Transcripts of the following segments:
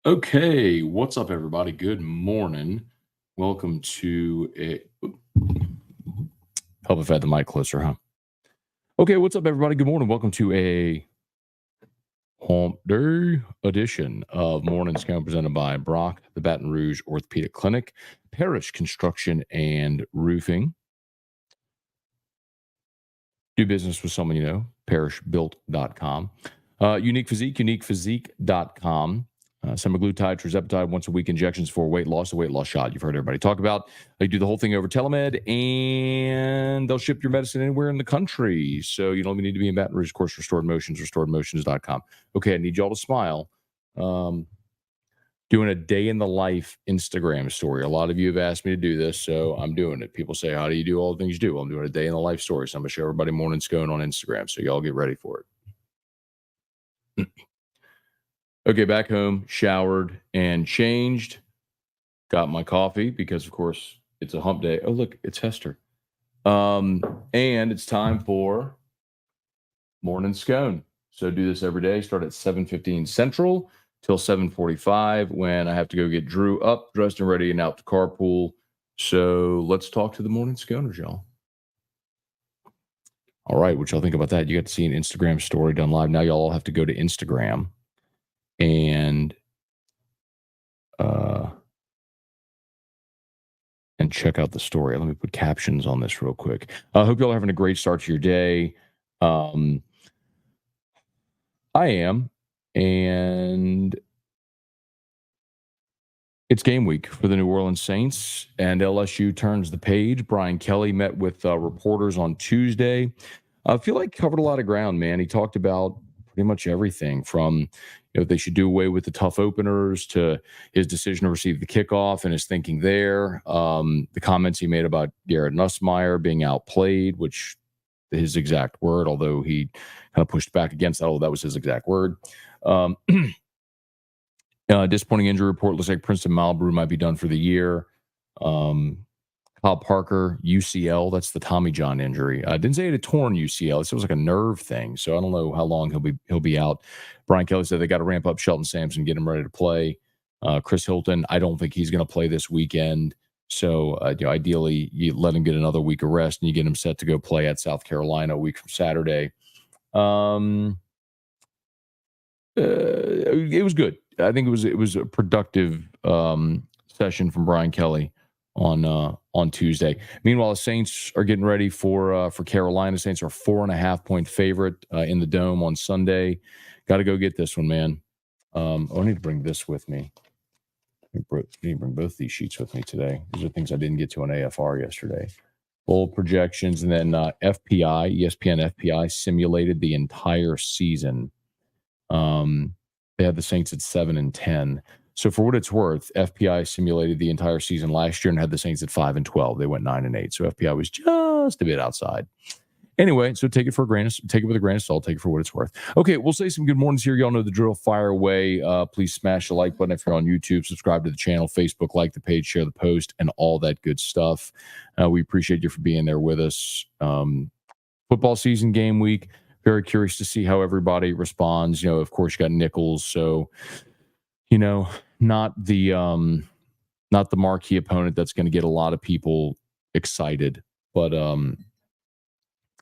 Okay, what's up, everybody? Good morning. Welcome to a. Help if I had the mic closer, huh? Okay, what's up, everybody? Good morning. Welcome to a hump day edition of Morning Scone presented by Brock, the Baton Rouge Orthopedic Clinic, Parish Construction and Roofing. Do business with someone you know, parishbuilt.com. Unique Physique, uniquephysique.com. Semaglutide, tirzepatide, once a week injections for weight loss, a weight loss shot. You've heard everybody talk about. They do the whole thing over telemed, and they'll ship your medicine anywhere in the country. So you don't even need to be in Baton Rouge. Of course, Restored Motions, restoredmotions.com. Okay, I need y'all to smile. Doing a day in the life Instagram story. A lot of you have asked me to do this, so I'm doing it. People say, how do you do all the things you do? Well, I'm doing a day in the life story. So I'm going to show everybody Morning Scone on Instagram. So y'all get ready for it. Okay, back home, showered and changed. Got my coffee because, of course, it's a hump day. Oh, look, it's Hester. And it's time for Morning Scone. So do this every day. Start at 7:15 Central till 7:45 when I have to go get Drew up, dressed and ready, and out to carpool. So let's talk to the Morning Sconers, y'all. All right, what y'all think about that? You got to see an Instagram story done live. Now y'all all have to go to Instagram and check out the story. Let me put captions on this real quick. I hope y'all are having a great start to your day. I am, and it's game week for the New Orleans Saints, and LSU turns the page. Brian Kelly met with reporters on Tuesday. I feel like covered a lot of ground, man. He talked about pretty much everything from, they should do away with the tough openers to his decision to receive the kickoff and his thinking there. The comments he made about Garrett Nussmeier being outplayed, which his exact word, although he kind of pushed back against that. Oh, that was his exact word. Disappointing injury report. Looks like Princeton Malbrew might be done for the year. Kyle Parker, UCL. That's the Tommy John injury. Didn't say he had a torn UCL. It was like a nerve thing. So I don't know how long he'll be out. Brian Kelly said they got to ramp up Shelton Sampson, get him ready to play. Chris Hilton, I don't think he's going to play this weekend. So ideally, you let him get another week of rest and you get him set to go play at South Carolina a week from Saturday. It was good. I think it was a productive session from Brian Kelly on Tuesday. Meanwhile, the Saints are getting ready for Carolina. Saints are 4.5-point favorite in the Dome on Sunday. Got to go get this one, man. I need to bring this with me. I need to bring both these sheets with me today. These are things I didn't get to on AFR yesterday. Bowl projections, and then ESPN FPI simulated the entire season. They had the Saints at 7-10. So for what it's worth, FPI simulated the entire season last year and had the Saints at 5-12. They went 9-8. So FPI was just a bit outside. Anyway, so take it with a grain of salt. Take it for what it's worth. Okay, we'll say some good mornings here. Y'all know the drill. Fire away. Please smash the like button if you're on YouTube. Subscribe to the channel, Facebook, like the page, share the post, and all that good stuff. We appreciate you for being there with us. Football season, game week. Very curious to see how everybody responds. Of course, you got Nicholls, so not the marquee opponent that's going to get a lot of people excited, but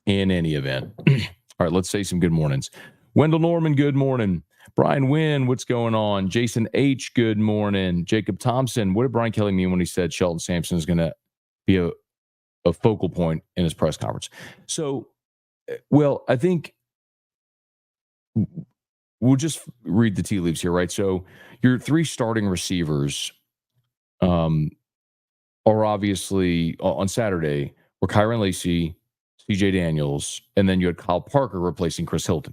in any event. All right, let's say some good mornings. Wendell Norman, good morning. Brian Wynn, what's going on? Jason H, good morning. Jacob Thompson, what did Brian Kelly mean when he said Shelton Sampson is going to be a focal point in his press conference? So, well, I think we'll just read the tea leaves here, right? So your three starting receivers are obviously on Saturday were Kyron Lacy, CJ Daniels, and then you had Kyle Parker replacing Chris Hilton.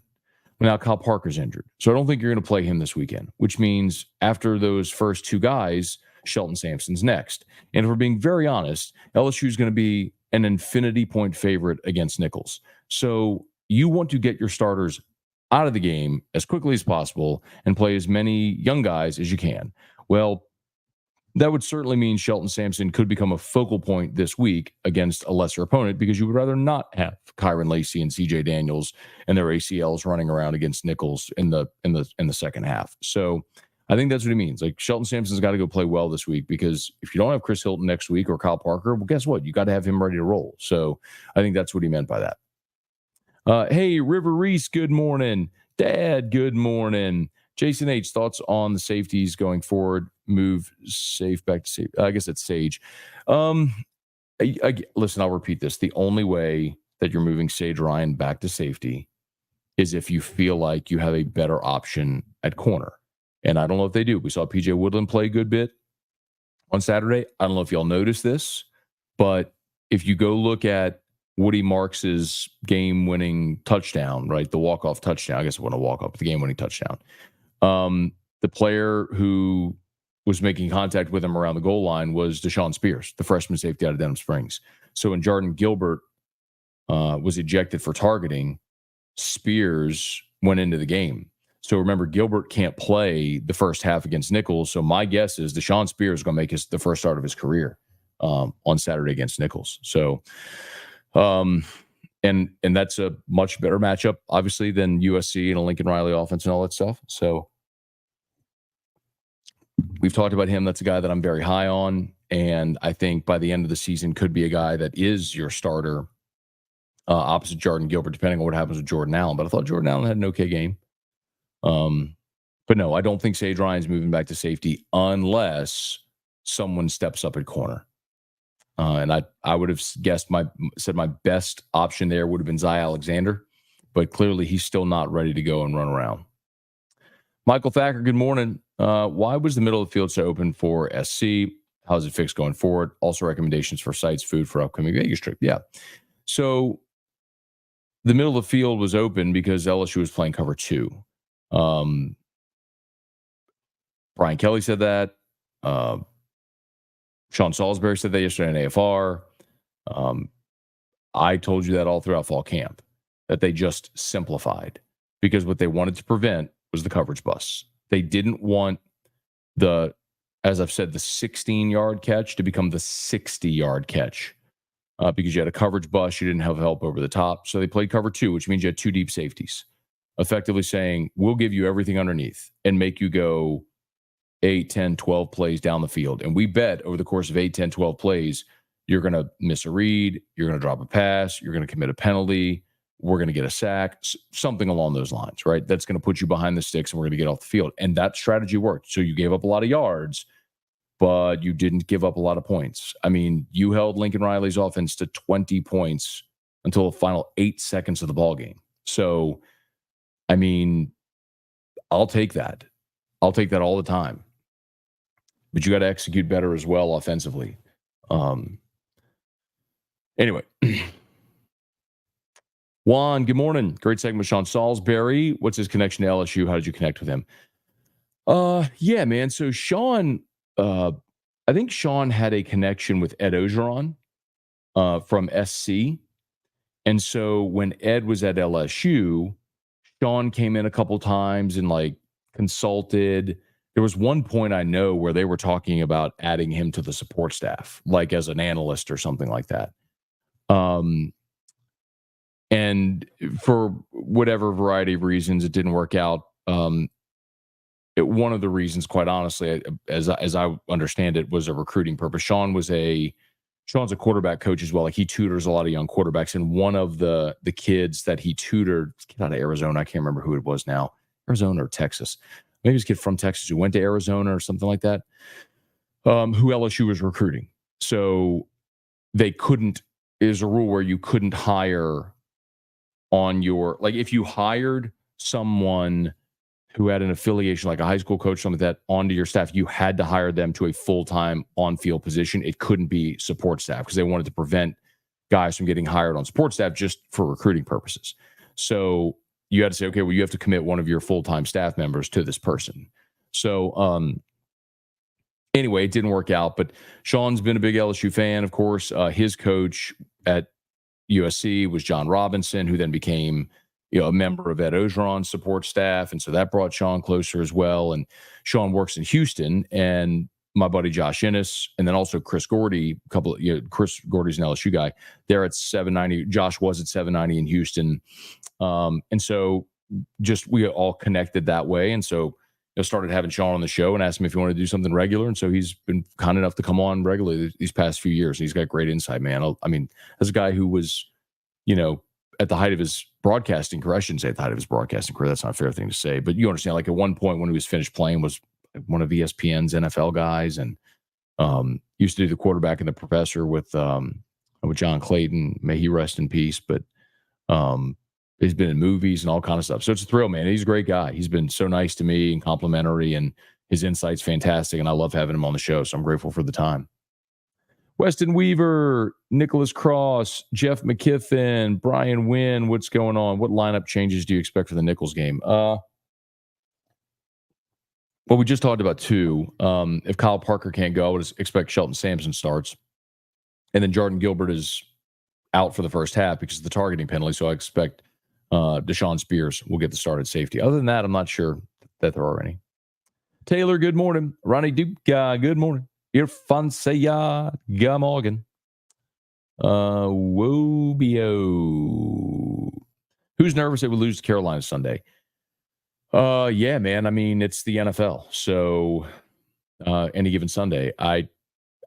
Now Kyle Parker's injured, so I don't think you're going to play him this weekend, which means after those first two guys, Shelton Sampson's next. And if we're being very honest, LSU is going to be an infinity point favorite against Nicholls. So you want to get your starters out of the game as quickly as possible and play as many young guys as you can. Well, that would certainly mean Shelton Sampson could become a focal point this week against a lesser opponent, because you would rather not have Kyron Lacy and CJ Daniels and their ACLs running around against Nicholls in the second half. So I think that's what he means. Like Shelton Sampson's got to go play well this week, because if you don't have Chris Hilton next week or Kyle Parker, well, guess what? You got to have him ready to roll. So I think that's what he meant by that. Hey, River Reese, good morning. Dad, good morning. Jason H., thoughts on the safeties going forward? Move safe back to safe. I guess it's Sage. Listen, I'll repeat this. The only way that you're moving Sage Ryan back to safety is if you feel like you have a better option at corner. And I don't know if they do. We saw PJ Woodland play a good bit on Saturday. I don't know if y'all noticed this, but if you go look at Woody Marks's game-winning touchdown, right, the walk-off touchdown, I guess it wasn't a walk-off, but the game-winning touchdown, the player who was making contact with him around the goal line was Deshaun Spears, the freshman safety out of Denham Springs. So when Jordan Gilbert was ejected for targeting, Spears went into the game. So remember, Gilbert can't play the first half against Nicholls. So my guess is Deshaun Spears is going to make the first start of his career on Saturday against Nicholls. So, and that's a much better matchup, obviously, than USC and a Lincoln Riley offense and all that stuff. So we've talked about him. That's a guy that I'm very high on. And I think by the end of the season could be a guy that is your starter opposite Jordan Gilbert, depending on what happens with Jordan Allen. But I thought Jordan Allen had an okay game. But no, I don't think Sage Ryan's moving back to safety unless someone steps up at corner. And I would have said my best option there would have been Zy Alexander, but clearly he's still not ready to go and run around. Michael Thacker, good morning. Why was the middle of the field so open for SC? How's it fixed going forward? Also recommendations for sites, food for upcoming Vegas trip. Yeah. So the middle of the field was open because LSU was playing cover 2. Brian Kelly said that. Sean Salisbury said that yesterday in AFR. I told you that all throughout fall camp, that they just simplified, because what they wanted to prevent was the coverage bus. They didn't want as I've said, the 16-yard catch to become the 60-yard catch. Because you had a coverage bus, you didn't have help over the top. So they played cover 2, which means you had 2 deep safeties, effectively saying, we'll give you everything underneath and make you go 8, 10, 12 plays down the field. And we bet over the course of 8, 10, 12 plays, you're going to miss a read, you're going to drop a pass, you're going to commit a penalty, we're going to get a sack, something along those lines, right? That's going to put you behind the sticks and we're going to get off the field. And that strategy worked. So you gave up a lot of yards, but you didn't give up a lot of points. I mean, you held Lincoln Riley's offense to 20 points until the final 8 seconds of the ball game. So, I mean, I'll take that. I'll take that all the time. But you got to execute better as well offensively. Anyway. Juan, good morning. Great segment with Sean Salisbury. What's his connection to LSU? How did you connect with him? Yeah, man. So Sean... I think Sean had a connection with Ed Ogeron from SC. And so when Ed was at LSU, Sean came in a couple times and like consulted. There was one point I know where they were talking about adding him to the support staff, like as an analyst or something like that. And for whatever variety of reasons, it didn't work out. One of the reasons, quite honestly, as I understand it, was a recruiting purpose. Sean's a quarterback coach as well. Like he tutors a lot of young quarterbacks. And one of the kids that he tutored, kid out of Arizona, I can't remember who it was now, Arizona or Texas. Maybe it's a kid from Texas who went to Arizona or something like that, who LSU was recruiting. So they couldn't, there's a rule where you couldn't hire on your, like if you hired someone who had an affiliation, like a high school coach, something like that, onto your staff, you had to hire them to a full-time on-field position. It couldn't be support staff because they wanted to prevent guys from getting hired on support staff just for recruiting purposes. So you had to say, okay, well, you have to commit one of your full-time staff members to this person. So anyway, it didn't work out. But Sean's been a big LSU fan, of course. His coach at USC was John Robinson, who then became a member of Ed Ogeron's support staff. And so that brought Sean closer as well. And Sean works in Houston, and my buddy Josh Innes, and then also Chris Gordy, Chris Gordy's an LSU guy. They're at 790. Josh was at 790 in Houston. And so just we all connected that way. And so started having Sean on the show and asked him if he wanted to do something regular. And so he's been kind enough to come on regularly these past few years. He's got great insight, man. I mean, as a guy who was, at the height of his broadcasting career, I shouldn't say at the height of his broadcasting career. That's not a fair thing to say, but you understand, like at one point when he was finished playing was one of ESPN's NFL guys, and used to do the quarterback and the professor with John Clayton. May he rest in peace. But he's been in movies and all kind of stuff. So it's a thrill, man. He's a great guy. He's been so nice to me and complimentary, and his insight's fantastic. And I love having him on the show. So I'm grateful for the time. Weston Weaver, Nicholas Cross, Jeff McKiffin, Brian Wynn. What's going on? What lineup changes do you expect for the Nicholls game? Well, we just talked about two. If Kyle Parker can't go, I would expect Shelton Sampson starts. And then Jordan Gilbert is out for the first half because of the targeting penalty. So I expect Deshaun Spears will get the start at safety. Other than that, I'm not sure that there are any. Taylor, good morning. Ronnie Duke, good morning. Irfan Sayad, good morning. Wobio. Who's nervous they would lose to Carolina Sunday? Yeah, man. I mean, it's the NFL. So any given Sunday, I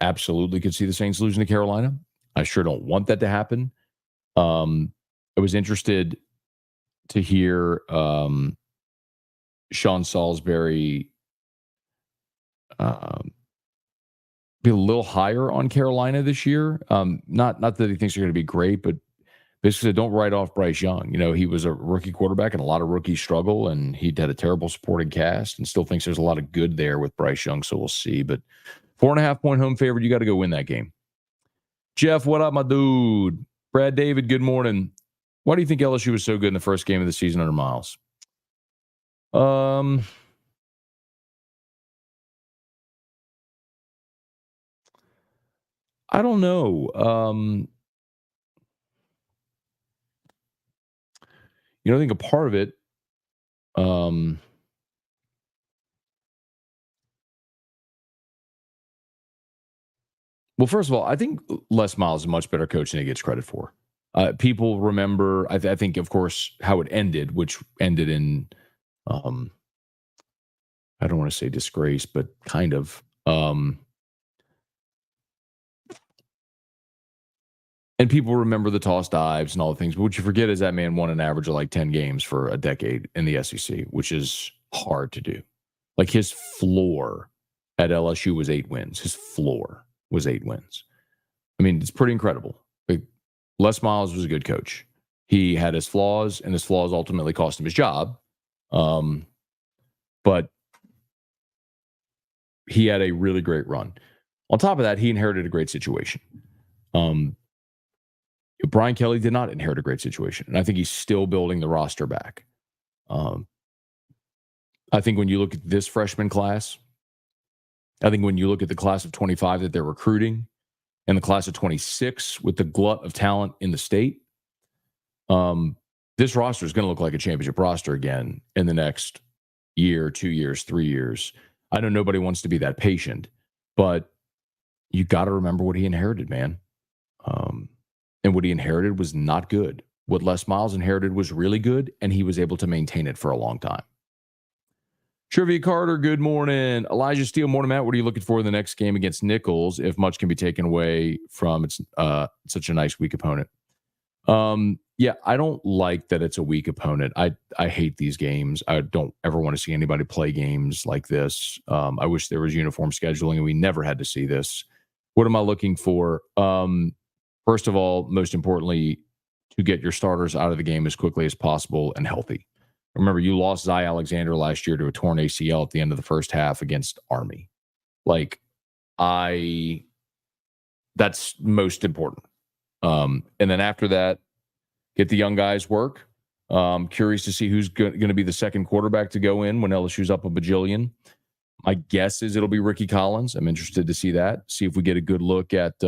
absolutely could see the Saints losing to Carolina. I sure don't want that to happen. I was interested to hear Sean Salisbury be a little higher on Carolina this year. Not that he thinks they're going to be great, but basically don't write off Bryce Young. He was a rookie quarterback and a lot of rookies struggle, and he'd had a terrible supporting cast, and still thinks there's a lot of good there with Bryce Young. So we'll see. But 4.5-point home favorite, you got to go win that game. Jeff, what up, my dude? Brad David, good morning. Why do you think LSU was so good in the first game of the season under Miles? I don't know. I think a part of it, well, first of all, I think Les Miles is a much better coach than he gets credit for. People remember, I think, of course, how it ended, which ended in, I don't want to say disgrace, but kind of. And people remember the toss dives and all the things. But what you forget is that man won an average of like 10 games for a decade in the SEC, which is hard to do. Like his floor at LSU was 8 wins. His floor was 8 wins. I mean, it's pretty incredible. Like, Les Miles was a good coach. He had his flaws, and his flaws ultimately cost him his job. But he had a really great run. On top of that, he inherited a great situation. Brian Kelly did not inherit a great situation, and I think he's still building the roster back. I think when you look at this freshman class, I think when you look at the class of 25 that they're recruiting and the class of 26 with the glut of talent in the state, this roster is going to look like a championship roster again in the next year, 2 years, 3 years. I know nobody wants to be that patient, but you got to remember what he inherited, man. And what he inherited was not good. What Les Miles inherited was really good, and he was able to maintain it for a long time. Trivia Carter, good morning. Elijah Steele, morning, Matt. What are you looking for in the next game against Nicholls, if much can be taken away from it's such a nice, weak opponent? Yeah, I don't like that it's a weak opponent. I hate these games. I don't ever want to see anybody play games like this. I wish there was uniform scheduling, and we never had to see this. What am I looking for? First of all, most importantly, to get your starters out of the game as quickly as possible and healthy. Remember, you lost Zy Alexander last year to a torn ACL at the end of the first half against Army. That's most important. And then after that, get the young guys work. Curious to see who's going to be the second quarterback to go in when LSU's up a bajillion. My guess is it'll be Ricky Collins. I'm interested to see that. See if we get a good look at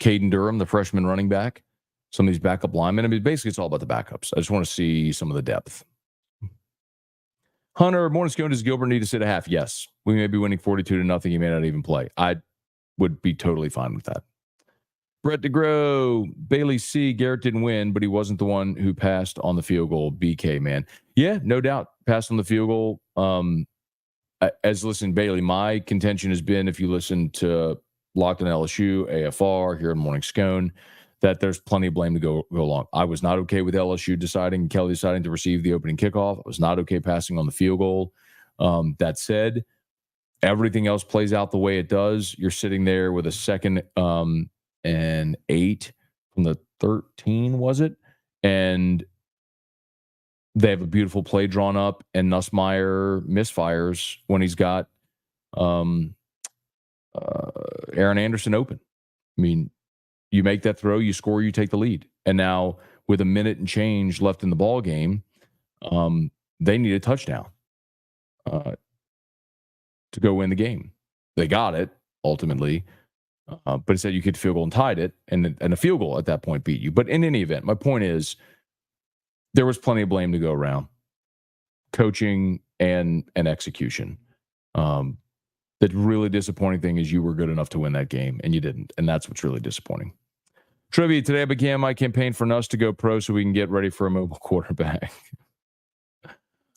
Caden Durham, the freshman running back. Some of these backup linemen. I mean, basically, it's all about the backups. I just want to see some of the depth. Hunter, morning, Scone. Does Gilbert need to sit a half? Yes. We may be winning 42-0. He may not even play. I would be totally fine with that. Brett DeGrow, Bailey C. Garrett didn't win, but he wasn't the one who passed on the field goal. BK, man. Yeah, no doubt. Passed on the field goal. Listen, Bailey, my contention has been, if you listen to Locked on LSU, AFR, here in Morning Scone, that there's plenty of blame to go along. I was not okay with LSU deciding, Kelly deciding to receive the opening kickoff. I was not okay passing on the field goal. That said, everything else plays out the way it does. You're sitting there with a second and 8 from the 13, was it? And they have a beautiful play drawn up, and Nussmeier misfires when he's got Aaron Anderson open. I mean, you make that throw, you score, you take the lead. And now with a minute and change left in the ball game, they need a touchdown to go win the game. They got it ultimately, but instead you kicked a field goal and tied it, and a field goal at that point beat you. But in any event, my point is there was plenty of blame to go around, coaching and execution. The really disappointing thing is you were good enough to win that game, and you didn't, and that's what's really disappointing. Trivia, today I began my campaign for Nuss to go pro so we can get ready for a mobile quarterback.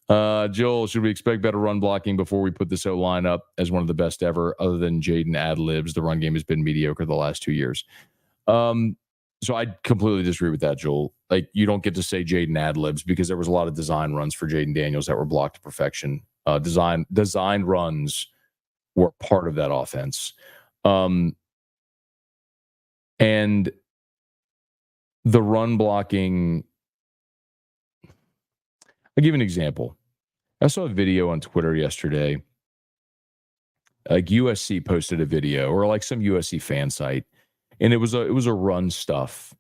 Joel, should we expect better run blocking before we put this O-line up as one of the best ever, other than Jaden ad-libs? The run game has been mediocre the last 2 years. So I completely disagree with that, Joel. Like, you don't get to say Jaden ad-libs because there was a lot of design runs for Jaden Daniels that were blocked to perfection. Design runs were part of that offense. And the run blocking, I'll give you an example. I saw a video on Twitter yesterday. Like USC posted a video, or like some USC fan site, and it was a run stuff.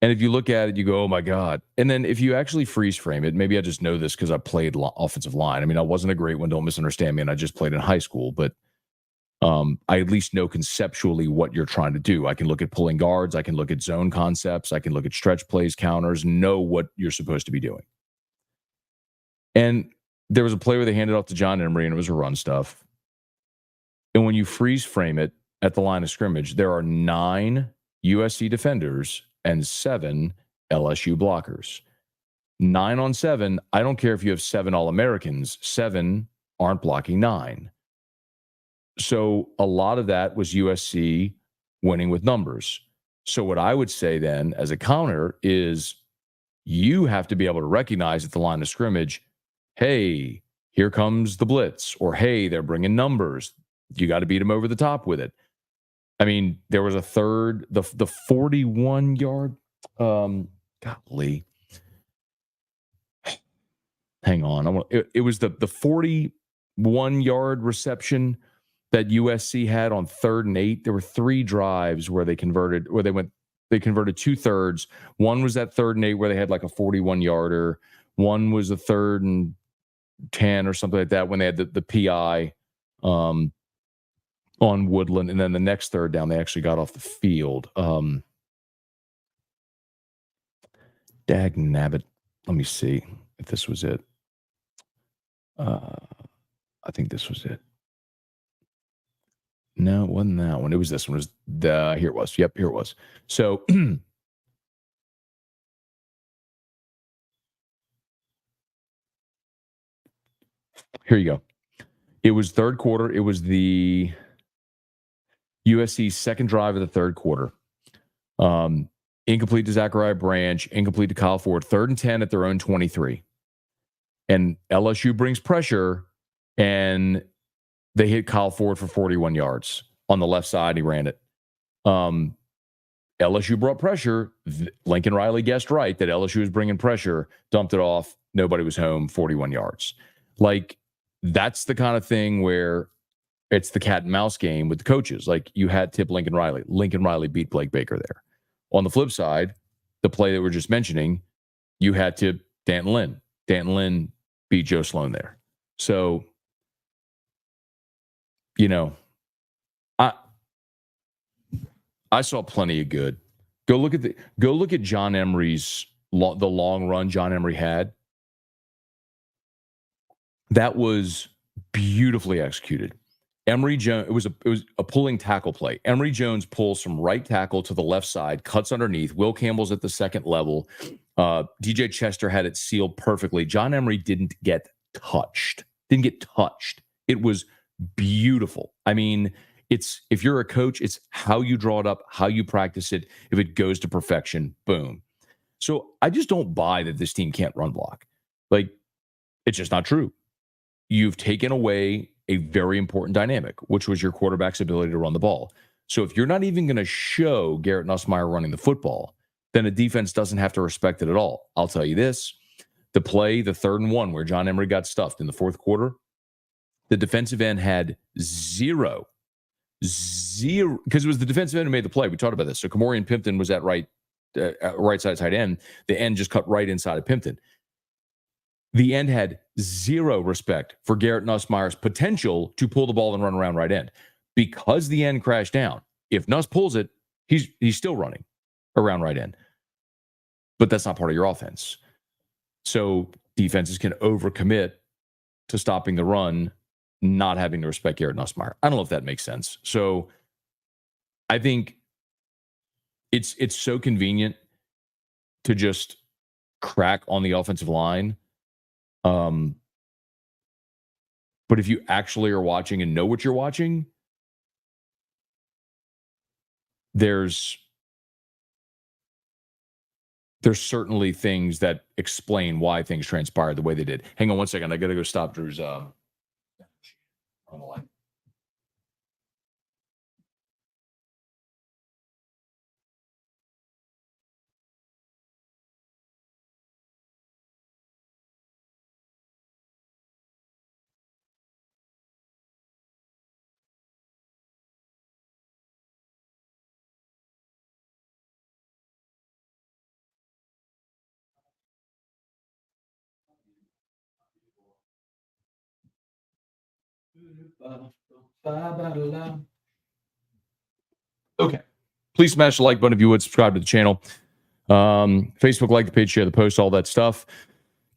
And if you look at it, you go, oh my God. And then if you actually freeze frame it, maybe I just know this because I played offensive line. I mean, I wasn't a great one, don't misunderstand me, and I just played in high school, but I at least know conceptually what you're trying to do. I can look at pulling guards, I can look at zone concepts, I can look at stretch plays, counters, know what you're supposed to be doing. And there was a play where they handed off to John Emery, and it was a run stuff. And when you freeze frame it at the line of scrimmage, there are 9 USC defenders and 7 LSU blockers. 9 on 7. I don't care if you have 7 All-Americans. 7 aren't blocking 9. So a lot of that was USC winning with numbers. So what I would say then as a counter is you have to be able to recognize at the line of scrimmage, hey, here comes the blitz, or hey, they're bringing numbers. You got to beat them over the top with it. I mean, there was a third, the 41-yard, golly. Hang on. It was the 41-yard reception that USC had on 3rd and 8. There were 3 drives where they converted 2/3. One was that 3rd and 8 where they had like a 41-yarder. One was a 3rd and 10 or something like that when they had the PI on Woodland. And then the next 3rd down, they actually got off the field. Dag nabbit. Let me see if this was it. I think this was it. No, it wasn't that one. It was this one. It was here it was. Yep, here it was. So here you go. It was 3rd quarter. It was the USC's 2nd drive of the 3rd quarter. Incomplete to Zachariah Branch, incomplete to Kyle Ford, 3rd and 10 at their own 23. And LSU brings pressure, and they hit Kyle Ford for 41 yards on the left side. He ran it. LSU brought pressure. Lincoln Riley guessed right that LSU was bringing pressure, dumped it off. Nobody was home, 41 yards. Like, that's the kind of thing where it's the cat and mouse game with the coaches. Like, you had tip Lincoln Riley. Lincoln Riley beat Blake Baker there. On the flip side, the play that we're just mentioning, you had tip Danton Lynn. Danton Lynn beat Joe Sloan there. So, you know, I saw plenty of good. Go look at John Emery's the long run John Emery had. That was beautifully executed. Emory Jones, it was a pulling tackle play. Emory Jones pulls from right tackle to the left side, cuts underneath. Will Campbell's at the second level. DJ Chester had it sealed perfectly. John Emery didn't get touched. It was beautiful. I mean, if you're a coach, it's how you draw it up, how you practice it. If it goes to perfection, boom. So I just don't buy that this team can't run block. Like, it's just not true. You've taken away a very important dynamic, which was your quarterback's ability to run the ball. So if you're not even going to show Garrett Nussmeier running the football, then a defense doesn't have to respect it at all. I'll tell you this. The 3rd and 1, where John Emery got stuffed in the fourth quarter, the defensive end had zero, because it was the defensive end who made the play. We talked about this. So Kamorian Pimpton was at right side tight end. The end just cut right inside of Pimpton. The end had zero respect for Garrett Nussmeier's potential to pull the ball and run around right end. Because the end crashed down, if Nuss pulls it, he's still running around right end. But that's not part of your offense. So defenses can overcommit to stopping the run, not having to respect Garrett Nussmeier. I don't know if that makes sense. So I think it's so convenient to just crack on the offensive line. But if you actually are watching and know what you're watching, there's certainly things that explain why things transpired the way they did. Hang on one second. I got to go stop Drew's on the line. Okay. Please smash the like button if you would. Subscribe to the channel. Facebook, like the page, share the post, all that stuff.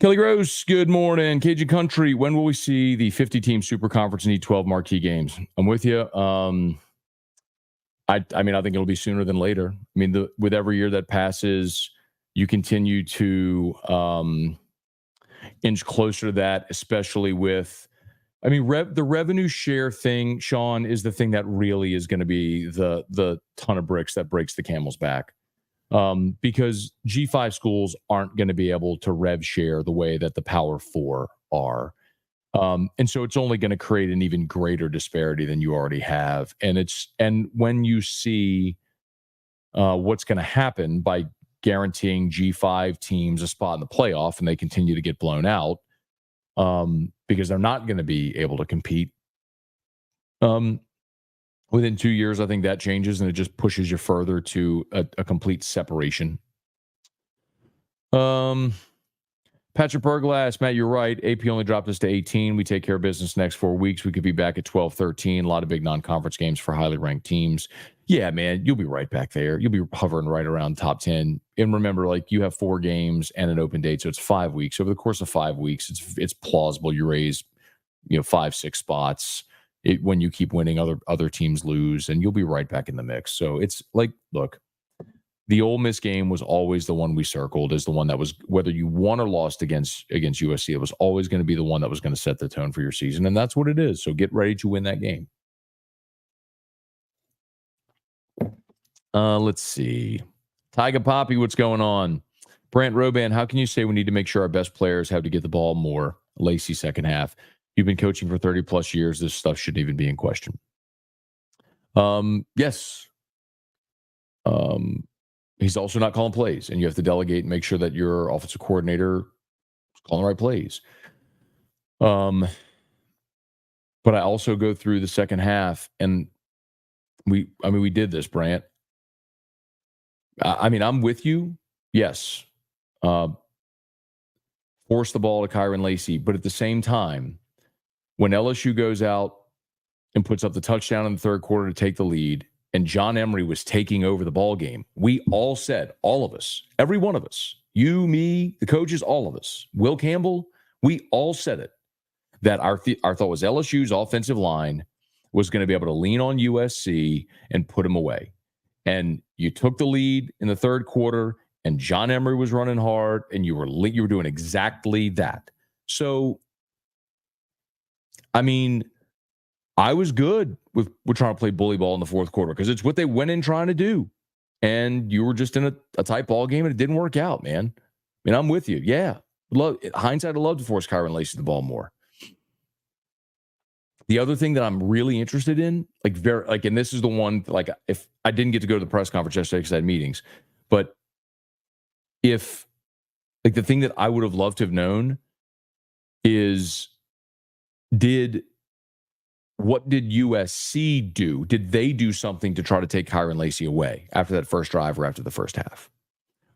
Kelly Gross, good morning. Cajun Country, when will we see the 50-team Super Conference need 12 marquee games? I'm with you. I mean, I think it'll be sooner than later. I mean, with every year that passes, you continue to inch closer to that, especially with, I mean, the revenue share thing, Sean, is the thing that really is going to be the ton of bricks that breaks the camel's back. Because G5 schools aren't going to be able to rev share the way that the Power 4 are. And so it's only going to create an even greater disparity than you already have. And when you see what's going to happen by guaranteeing G5 teams a spot in the playoff and they continue to get blown out, because they're not going to be able to compete. Within 2 years, I think that changes and it just pushes you further to a complete separation. Patrick Berglass, Matt, you're right. AP only dropped us to 18. We take care of business next 4 weeks. We could be back at 12, 13. A lot of big non-conference games for highly ranked teams. Yeah, man, you'll be right back there. You'll be hovering right around top 10. And remember, like, you have 4 games and an open date, so it's 5 weeks. Over the course of 5 weeks, it's plausible you raise, 5, 6 spots. When you keep winning, other teams lose, and you'll be right back in the mix. So it's like, look, the Ole Miss game was always the one we circled as the one that was, whether you won or lost against USC, it was always going to be the one that was going to set the tone for your season, and that's what it is. So get ready to win that game. Let's see. Tyga Poppy, what's going on? Brant Roban, how can you say we need to make sure our best players have to get the ball more? Lacey, second half. You've been coaching for 30 plus years. This stuff shouldn't even be in question. Yes. He's also not calling plays, and you have to delegate and make sure that your offensive coordinator is calling the right plays. But I also go through the second half, and we did this, Brant. I'm with you. Yes. Force the ball to Kyron Lacey, but at the same time, when LSU goes out and puts up the touchdown in the third quarter to take the lead, and John Emery was taking over the ball game, we all said, all of us, every one of us, you, me, the coaches, all of us, Will Campbell, we all said it, that our thought was LSU's offensive line was going to be able to lean on USC and put them away. And you took the lead in the third quarter, and John Emery was running hard, and you were doing exactly that. So, I mean, I was good with trying to play bully ball in the fourth quarter because it's what they went in trying to do. And you were just in a tight ball game, and it didn't work out, man. I mean, I'm with you. Yeah. Hindsight, I'd love to force Kyron Lacy the ball more. The other thing that I'm really interested in, and this is the one, if I didn't get to go to the press conference yesterday because I had meetings, but if, the thing that I would have loved to have known is, what did USC do? Did they do something to try to take Kyron Lacy away after that first drive or after the first half?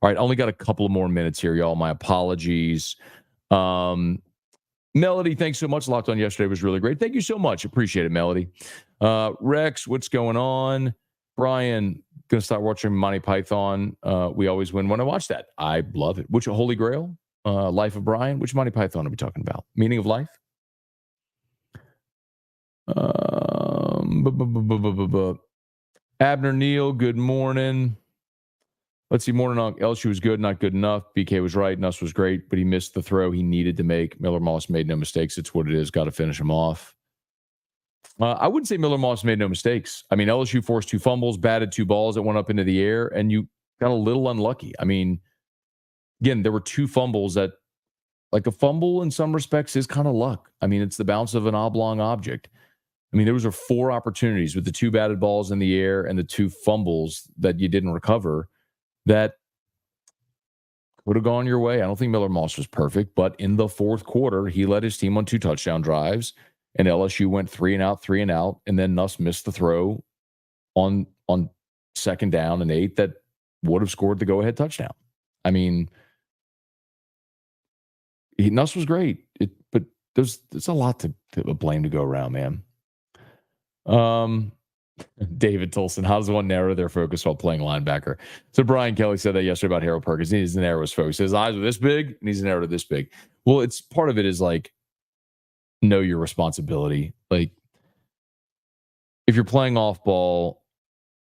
All right, I only got a couple of more minutes here, y'all. My apologies. Melody, thanks so much. Locked On yesterday was really great. Thank you so much. Appreciate it, Melody. Rex, what's going on? Brian, going to start watching Monty Python. We always win when I watch that. I love it. Which Holy Grail? Life of Brian? Which Monty Python are we talking about? Meaning of Life? Abner Neal, good morning. Let's see, morning on LSU was good, not good enough. BK was right, Nuss was great, but he missed the throw he needed to make. Miller Moss made no mistakes. It's what it is. Got to finish him off. I wouldn't say Miller Moss made no mistakes. I mean, LSU forced 2 fumbles, batted 2 balls that went up into the air, and you got a little unlucky. I mean, again, there were 2 fumbles that, a fumble in some respects is kind of luck. I mean, it's the bounce of an oblong object. I mean, there was 4 opportunities with the 2 batted balls in the air and the 2 fumbles that you didn't recover that would have gone your way. I don't think Miller Moss was perfect, but in the fourth quarter, he led his team on 2 touchdown drives, and LSU went 3 and out, and then Nuss missed the throw on second down and 8 that would have scored the go-ahead touchdown. I mean, Nuss was great, but there's a lot to blame to go around, man. David Tolson, how does one narrow their focus while playing linebacker? So Brian Kelly said that yesterday about Harold Perkins. He needs to narrow his focus. His eyes are this big, and he's narrowed to this big. Well, it's part of it is know your responsibility. If you're playing off ball,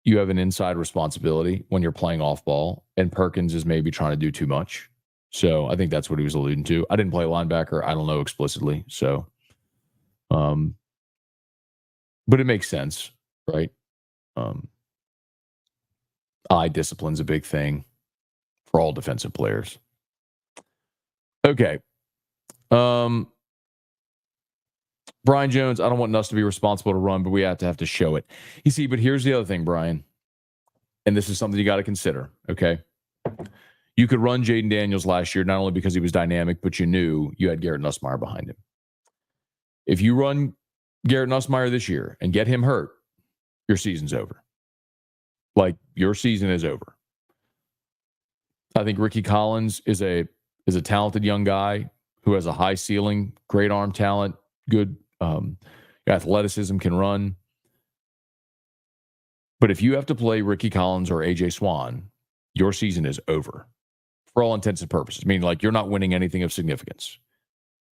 you have an inside responsibility when you're playing off ball, and Perkins is maybe trying to do too much. So I think that's what he was alluding to. I didn't play linebacker. I don't know explicitly. So, but it makes sense, right? Eye discipline's a big thing for all defensive players. Okay. Brian Jones, I don't want Nuss to be responsible to run, but we have to show it. You see, but here's the other thing, Brian, and this is something you got to consider, okay? You could run Jaden Daniels last year, not only because he was dynamic, but you knew you had Garrett Nussmeier behind him. If you run Garrett Nussmeier this year and get him hurt, your season's over. Your season is over. I think Ricky Collins is a talented young guy who has a high ceiling, great arm talent, good athleticism, can run. But if you have to play Ricky Collins or AJ Swan, your season is over for all intents and purposes. I mean, you're not winning anything of significance.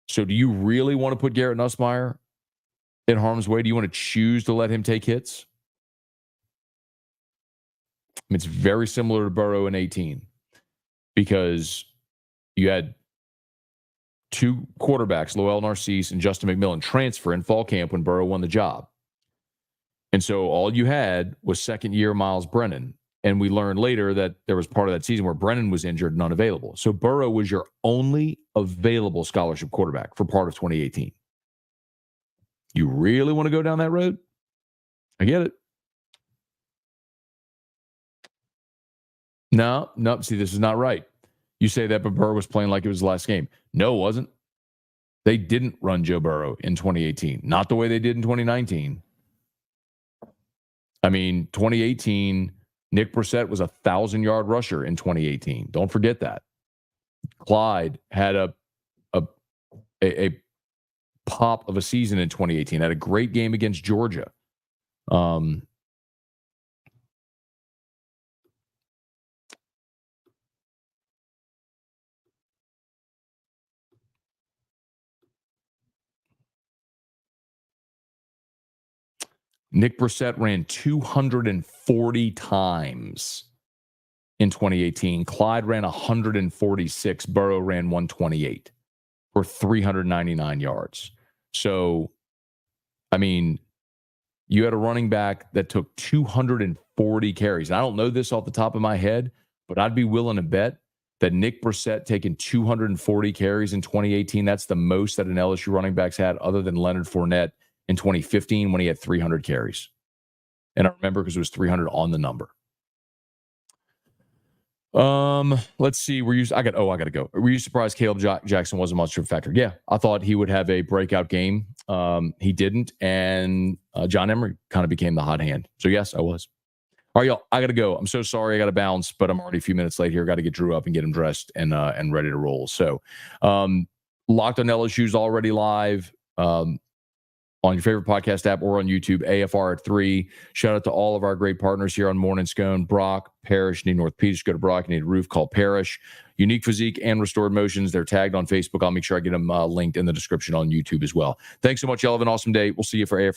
So do you really want to put Garrett Nussmeier in harm's way? Do you want to choose to let him take hits? I mean, it's very similar to Burrow in 18 because you had 2 quarterbacks, Lowell Narcisse and Justin McMillan, transfer in fall camp when Burrow won the job. And so all you had was second-year Miles Brennan. And we learned later that there was part of that season where Brennan was injured and unavailable. So Burrow was your only available scholarship quarterback for part of 2018. You really want to go down that road? I get it. No. See, this is not right. You say that, but Burrow was playing like it was the last game. No, it wasn't. They didn't run Joe Burrow in 2018. Not the way they did in 2019. I mean, 2018, Nick Brissett was a 1,000-yard rusher in 2018. Don't forget that. Clyde had a pop of a season in 2018. Had a great game against Georgia. Nick Brissett ran 240 times in 2018. Clyde ran 146. Burrow ran 128 for 399 yards. So, I mean, you had a running back that took 240 carries. And I don't know this off the top of my head, but I'd be willing to bet that Nick Brissett taking 240 carries in 2018, that's the most that an LSU running back's had other than Leonard Fournette in 2015 when he had 300 carries. And I remember because it was 300 on the number. Let's see. I got to go. Were you surprised Caleb Jackson wasn't much of a factor? Yeah, I thought he would have a breakout game. He didn't, and John Emery kind of became the hot hand. So yes, I was. All right, y'all. I got to go. I'm so sorry. I got to bounce, but I'm already a few minutes late here. Got to get Drew up and get him dressed and ready to roll. So, Locked on LSU's already live. On your favorite podcast app or on YouTube, AFR at 3. Shout out to all of our great partners here on Morning Scone. Brock, Parrish, need North Peters, go to Brock. You need a roof, call Parrish. Unique Physique and Restored Motions. They're tagged on Facebook. I'll make sure I get them linked in the description on YouTube as well. Thanks so much. Y'all have an awesome day. We'll see you for AFR.